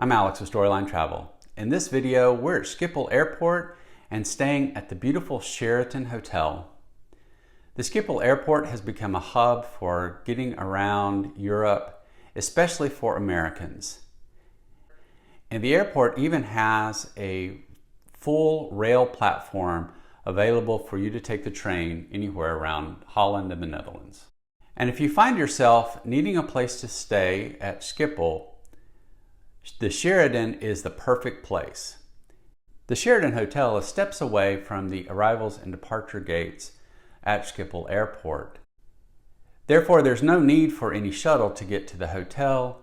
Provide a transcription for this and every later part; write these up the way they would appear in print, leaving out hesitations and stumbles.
I'm Alex with Storyline Travel. In this video, we're at Schiphol Airport and staying at the beautiful Sheraton Hotel. The Schiphol Airport has become a hub for getting around Europe, especially for Americans. And the airport even has a full rail platform available for you to take the train anywhere around Holland and the Netherlands. And if you find yourself needing a place to stay at Schiphol, the Sheraton is the perfect place. The Sheraton Hotel is steps away from the arrivals and departure gates at Schiphol Airport. Therefore, there's no need for any shuttle to get to the hotel.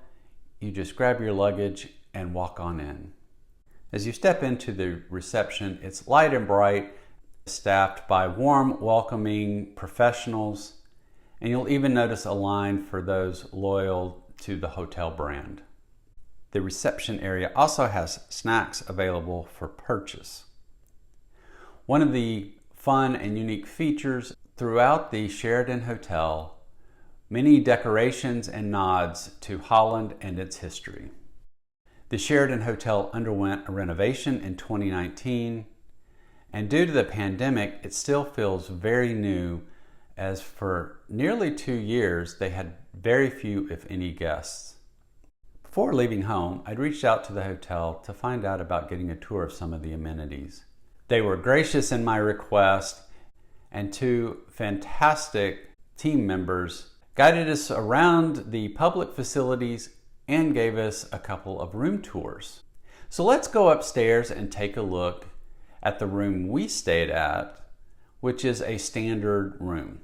You just grab your luggage and walk on in. As you step into the reception, it's light and bright, staffed by warm, welcoming professionals, and you'll even notice a line for those loyal to the hotel brand. The reception area also has snacks available for purchase. One of the fun and unique features throughout the Sheraton Hotel, many decorations and nods to Holland and its history. The Sheraton Hotel underwent a renovation in 2019, and due to the pandemic, it still feels very new, as for nearly 2 years, they had very few, if any, guests. Before leaving home, I'd reached out to the hotel to find out about getting a tour of some of the amenities. They were gracious in my request, and 2 fantastic team members guided us around the public facilities and gave us a couple of room tours. So let's go upstairs and take a look at the room we stayed at, which is a standard room.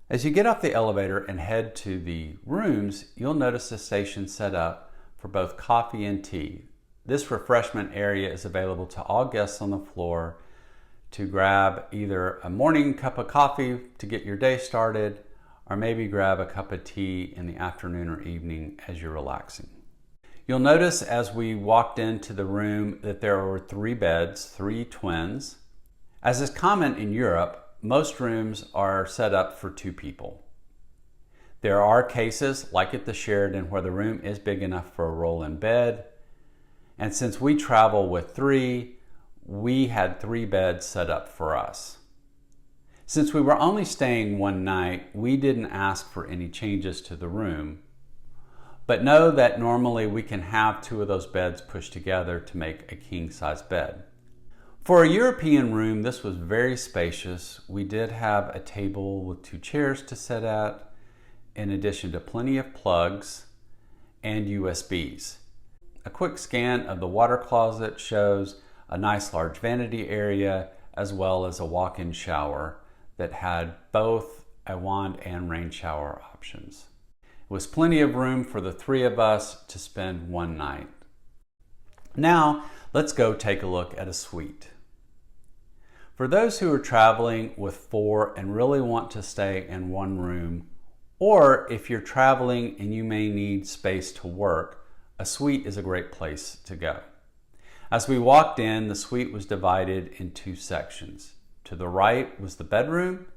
As you get off the elevator and head to the rooms, you'll notice a station set up for both coffee and tea. This refreshment area is available to all guests on the floor to grab either a morning cup of coffee to get your day started, or maybe grab a cup of tea in the afternoon or evening as you're relaxing. You'll notice as we walked into the room that there were 3 beds, 3 twins. As is common in Europe, most rooms are set up for 2 people. There are cases, like at the Sheraton, where the room is big enough for a roll-in bed. And since we travel with 3, we had 3 beds set up for us. Since we were only staying 1 night, we didn't ask for any changes to the room, but know that normally we can have 2 of those beds pushed together to make a king-size bed. For a European room, this was very spacious. We did have a table with 2 chairs to sit at, in addition to plenty of plugs and USBs. A quick scan of the water closet shows a nice large vanity area, as well as a walk-in shower that had both a wand and rain shower options. It was plenty of room for the 3 of us to spend 1 night. Now, let's go take a look at a suite. For those who are traveling with 4 and really want to stay in 1 room, or if you're traveling and you may need space to work, a suite is a great place to go. As we walked in, the suite was divided in 2 sections. To the right was the bedroom,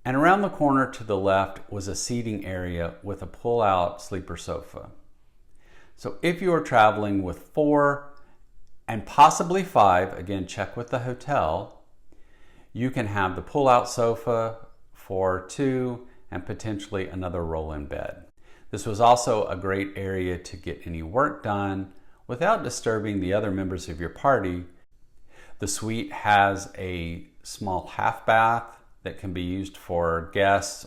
and around the corner to the left was a seating area with a pull-out sleeper sofa. So if you are traveling with 4 and possibly 5, again, check with the hotel, you can have the pull-out sofa for 2 and potentially another roll-in bed. This was also a great area to get any work done without disturbing the other members of your party. The suite has a small half bath that can be used for guests.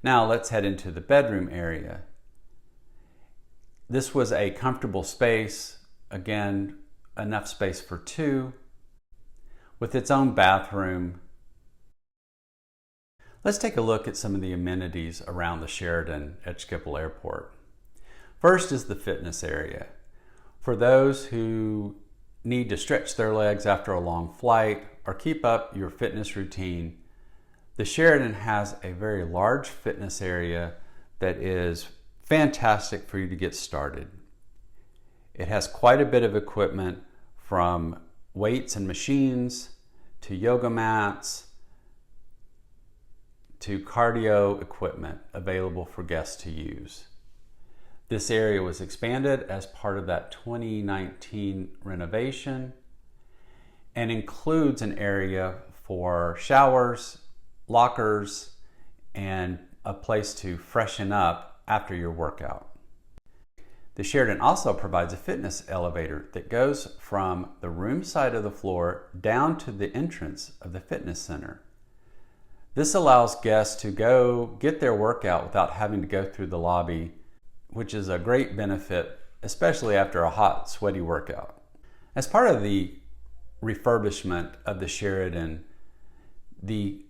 Now let's head into the bedroom area. This was a comfortable space, again, enough space for 2, with its own bathroom. Let's take a look at some of the amenities around the Sheraton at Schiphol Airport. First is the fitness area. For those who need to stretch their legs after a long flight or keep up your fitness routine, the Sheraton has a very large fitness area that is fantastic for you to get started. It has quite a bit of equipment, from weights and machines to yoga mats to cardio equipment available for guests to use. The This area was expanded as part of that 2019 renovation and includes an area for showers, lockers, and a place to freshen up after your workout. The Sheraton also provides a fitness elevator that goes from the room side of the floor down to the entrance of the fitness center. This allows guests to go get their workout without having to go through the lobby, which is a great benefit, especially after a hot, sweaty workout. As part of the refurbishment of the Sheraton, the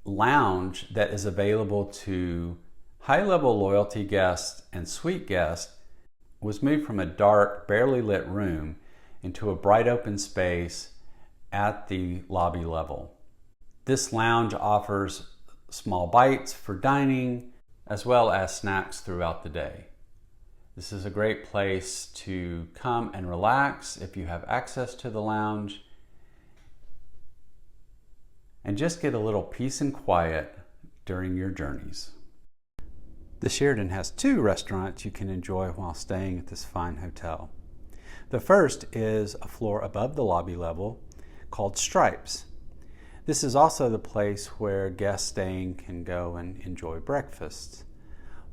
lounge that is available to high-level loyalty guests and suite guests was moved from a dark, barely lit room into a bright open space at the lobby level. This lounge offers small bites for dining as well as snacks throughout the day. This is a great place to come and relax if you have access to the lounge and just get a little peace and quiet during your journeys. The Sheraton has 2 restaurants you can enjoy while staying at this fine hotel. The first is a floor above the lobby level called Stripes. This is also the place where guests staying can go and enjoy breakfast.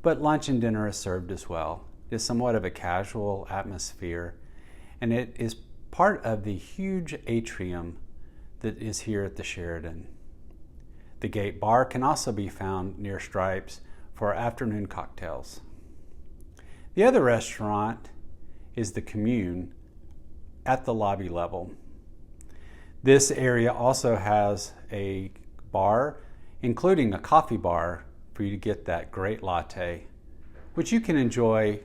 But lunch and dinner is served as well. It is somewhat of a casual atmosphere, and it is part of the huge atrium that is here at the Sheraton. The Gate Bar can also be found near Stripes for afternoon cocktails. The other restaurant is the Commune at the lobby level. This area also has a bar, including a coffee bar for you to get that great latte, which you can enjoy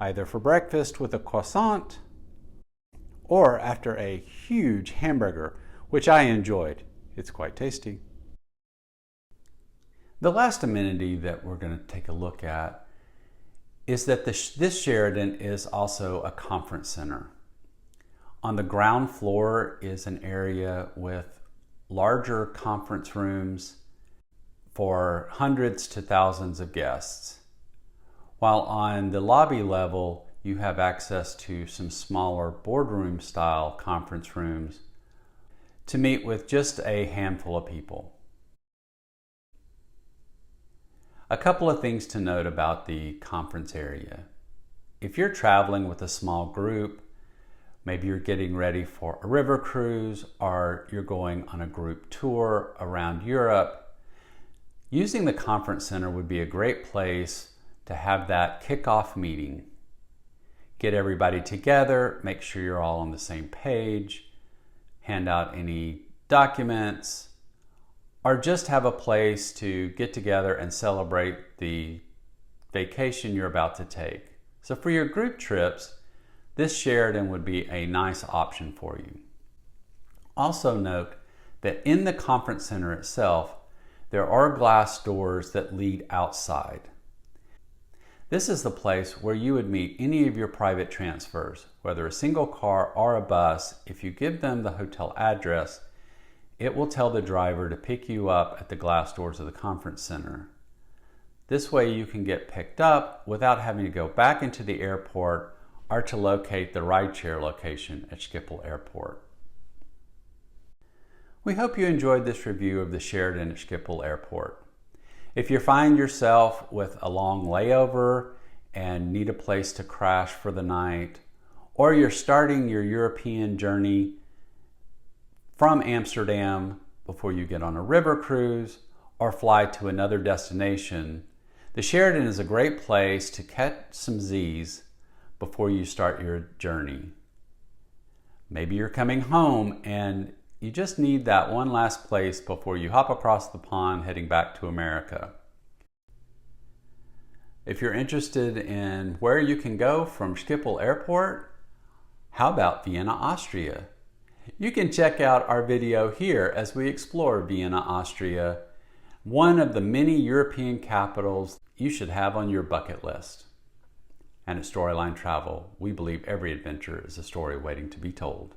either for breakfast with a croissant or after a huge hamburger, which I enjoyed. It's quite tasty. The last amenity that we're going to take a look at is that this Sheraton is also a conference center. On the ground floor is an area with larger conference rooms for hundreds to thousands of guests, while on the lobby level you have access to some smaller boardroom style conference rooms to meet with just a handful of people. A couple of things to note about the conference area. If you're traveling with a small group, maybe you're getting ready for a river cruise or you're going on a group tour around Europe, using the conference center would be a great place to have that kickoff meeting. Get everybody together, make sure you're all on the same page, hand out any documents, or just have a place to get together and celebrate the vacation you're about to take. So for your group trips, this Sheraton would be a nice option for you. Also note that in the conference center itself, there are glass doors that lead outside. This is the place where you would meet any of your private transfers, whether a single car or a bus. If you give them the hotel address, it will tell the driver to pick you up at the glass doors of the conference center. This way you can get picked up without having to go back into the airport or to locate the rideshare location at Schiphol Airport. We hope you enjoyed this review of the Sheraton at Schiphol Airport. If you find yourself with a long layover and need a place to crash for the night, or you're starting your European journey from Amsterdam before you get on a river cruise or fly to another destination, the Sheraton is a great place to catch some Z's before you start your journey. Maybe you're coming home and you just need that one last place before you hop across the pond heading back to America. If you're interested in where you can go from Schiphol Airport, how about Vienna, Austria? You can check out our video here as we explore Vienna, Austria, one of the many European capitals you should have on your bucket list. And at Storyline Travel, we believe every adventure is a story waiting to be told.